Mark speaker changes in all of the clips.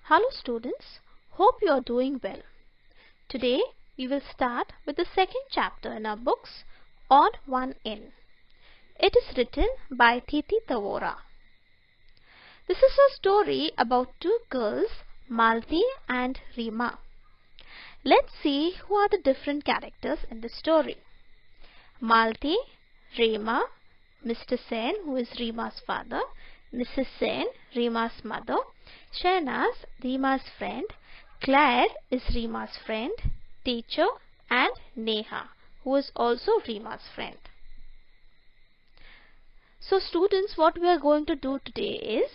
Speaker 1: Hello students, hope you are doing well. Today we will start with the second chapter in our books, Odd One In. It is written by Titi Tavora. This is a story about two girls, Malti and Rima. Let's see who are the different characters in the story. Malti, Rima, Mr. Sen, who is Rima's father, Mrs. Sen, Rima's mother, Shahnaz, Rima's friend, Claire is Rima's friend, teacher, and Neha, who is also Rima's friend. So students, what we are going to do today is,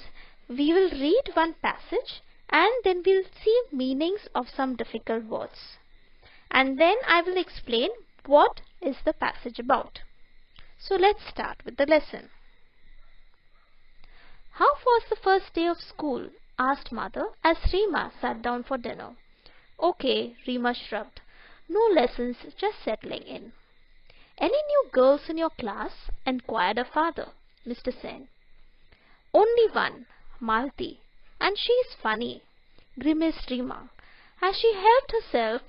Speaker 1: we will read one passage and then we will see meanings of some difficult words. And then I will explain what is the passage about. So let's start with the lesson. How was the first day of school? Asked mother as Rima sat down for dinner. Okay, Rima shrugged. No lessons, just settling in. Any new girls in your class? Enquired her father, Mr. Sen. Only one, Malti, and she is funny, grimaced Rima as she helped herself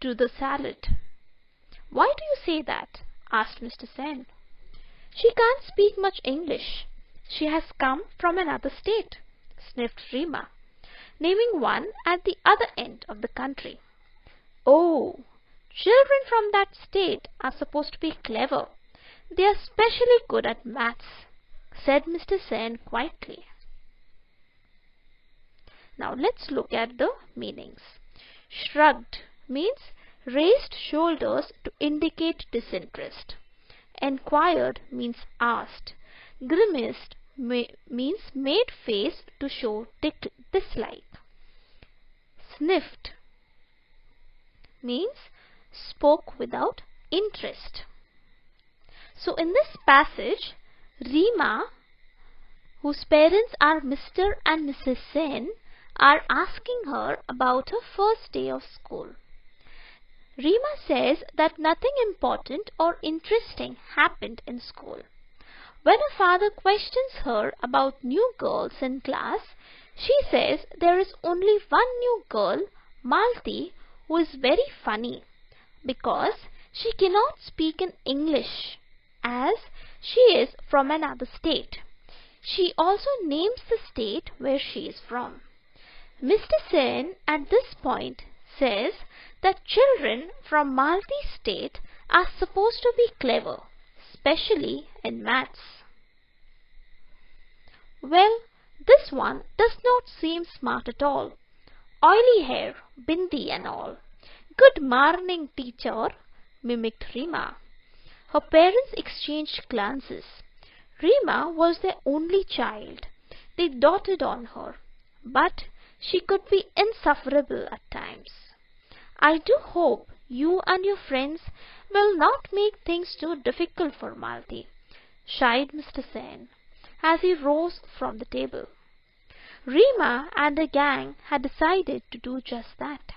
Speaker 1: to the salad. Why do you say that? Asked Mr. Sen. She can't speak much English. She has come from another state, sniffed Rima, naming one at the other end of the country. Oh, children from that state are supposed to be clever. They are specially good at maths, said Mr. Sen quietly. Now let's look at the meanings. Shrugged means raised shoulders to indicate disinterest. Enquired means asked. Grimaced means made face to show dislike. Sniffed means spoke without interest. So in this passage, Rima, whose parents are Mr. and Mrs. Sen, are asking her about her first day of school. Rima says that nothing important or interesting happened in school. When her father questions her about new girls in class, she says there is only one new girl, Malti, who is very funny because she cannot speak in English as she is from another state. She also names the state where she is from. Mr. Sen at this point says that children from Malti's state are supposed to be clever, especially in maths. Well, this one does not seem smart at all. Oily hair, bindi and all. Good morning, teacher, mimicked Rima. Her parents exchanged glances. Rima was their only child. They doted on her, but she could be insufferable at times. I do hope you and your friends will not make things too difficult for Malti, sighed Mr. Sen as he rose from the table. Rima and her gang had decided to do just that.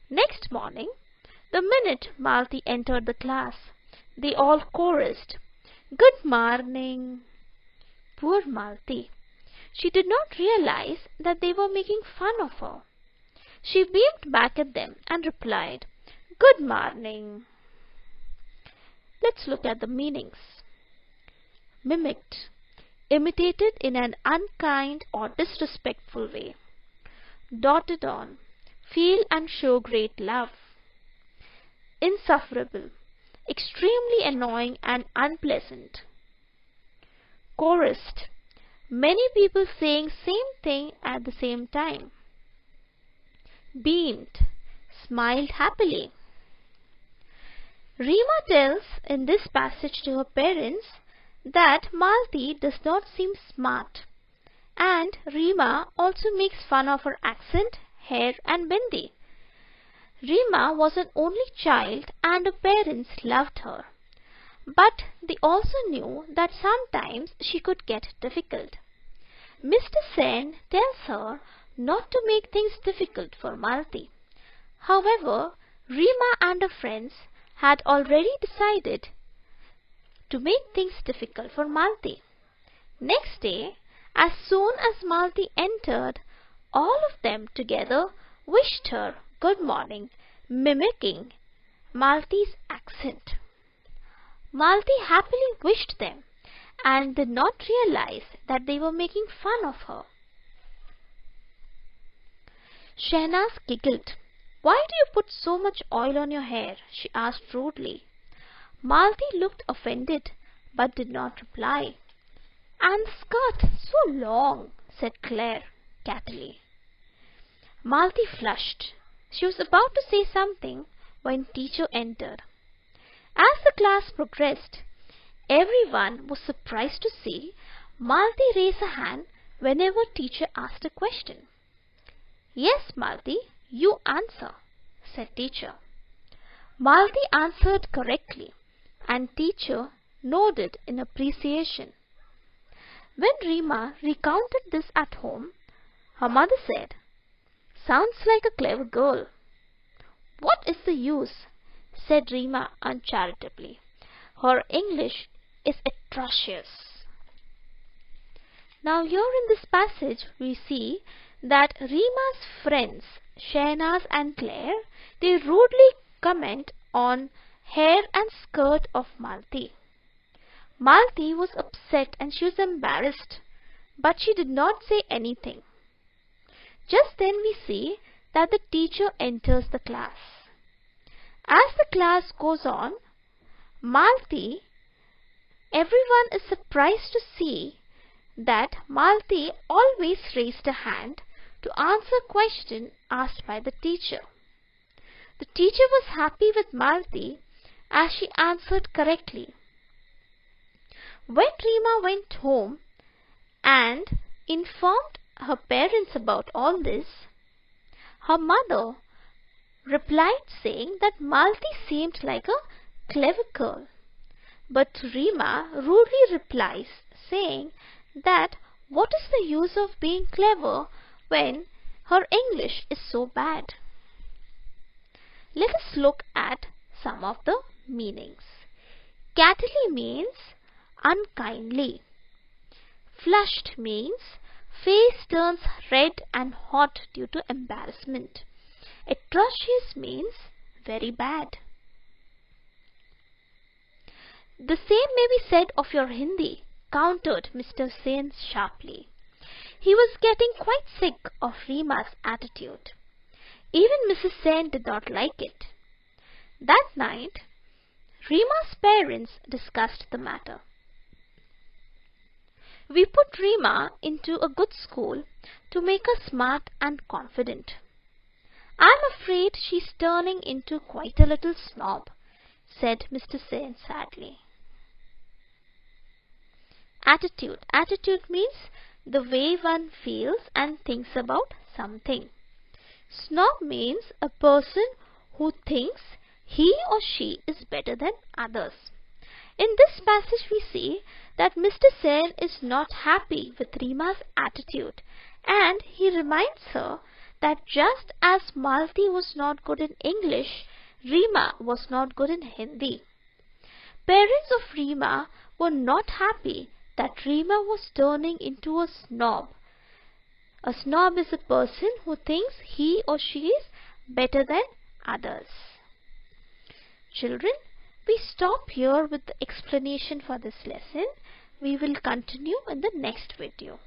Speaker 1: Next morning, the minute Malti entered the class, they all chorused, "Good morning." Poor Malti. She did not realize that they were making fun of her. She beamed back at them and replied, "Good morning." Let's look at the meanings. Mimicked, imitated in an unkind or disrespectful way. Doted on, feel and show great love. Insufferable, extremely annoying and unpleasant. Chorused, many people saying same thing at the same time. Beamed, smiled happily. Rima tells in this passage to her parents that Malti does not seem smart, and Rima also makes fun of her accent, hair and bindi. Rima was an only child and her parents loved her, but they also knew that sometimes she could get difficult. Mr. Sen tells her not to make things difficult for Malti. However, Rima and her friends had already decided to make things difficult for Malti. Next day, as soon as Malti entered, all of them together wished her good morning, mimicking Malti's accent. Malti happily wished them and did not realize that they were making fun of her. Shehnaz giggled. "Why do you put so much oil on your hair?" she asked rudely. Malti looked offended but did not reply. "And the skirt so long," said Claire cattily. Malti flushed. She was about to say something when teacher entered. As the class progressed, everyone was surprised to see Malti raise a hand whenever teacher asked a question. "Yes, Malti, you answer," said teacher. Malti answered correctly, and teacher nodded in appreciation. When Rima recounted this at home, her mother said, "Sounds like a clever girl." "What is the use?" said Rima uncharitably. "Her English is atrocious." Now here in this passage we see that Rima's friends Shehnaz and Claire, they rudely comment on hair and skirt of Malti. Malti was upset and she was embarrassed, but she did not say anything. Just then we see that the teacher enters the class. As the class goes on, everyone is surprised to see that Malti always raised a hand to answer a question asked by the teacher. The teacher was happy with Malti as she answered correctly. When Rima went home and informed her parents about all this, her mother replied saying that Malti seemed like a clever girl. But Rima rudely replies saying that what is the use of being clever when her English is so bad? Let us look at some of the meanings. Cattily means unkindly. Flushed means face turns red and hot due to embarrassment. Atrocious means very bad. "The same may be said of your Hindi," countered Mr. Sen sharply. He was getting quite sick of Rima's attitude. Even Mrs. Sen did not like it. That night, Rima's parents discussed the matter. "We put Rima into a good school to make her smart and confident. I'm afraid she's turning into quite a little snob," said Mr. Sen sadly. Attitude. Attitude means the way one feels and thinks about something. Snob means a person who thinks he or she is better than others. In this passage we see that Mr. Sen is not happy with Rima's attitude, and he reminds her that just as Malti was not good in English, Rima was not good in Hindi. Parents of Rima were not happy that Rima was turning into a snob. A snob is a person who thinks he or she is better than others. Children, we stop here with the explanation for this lesson. We will continue in the next video.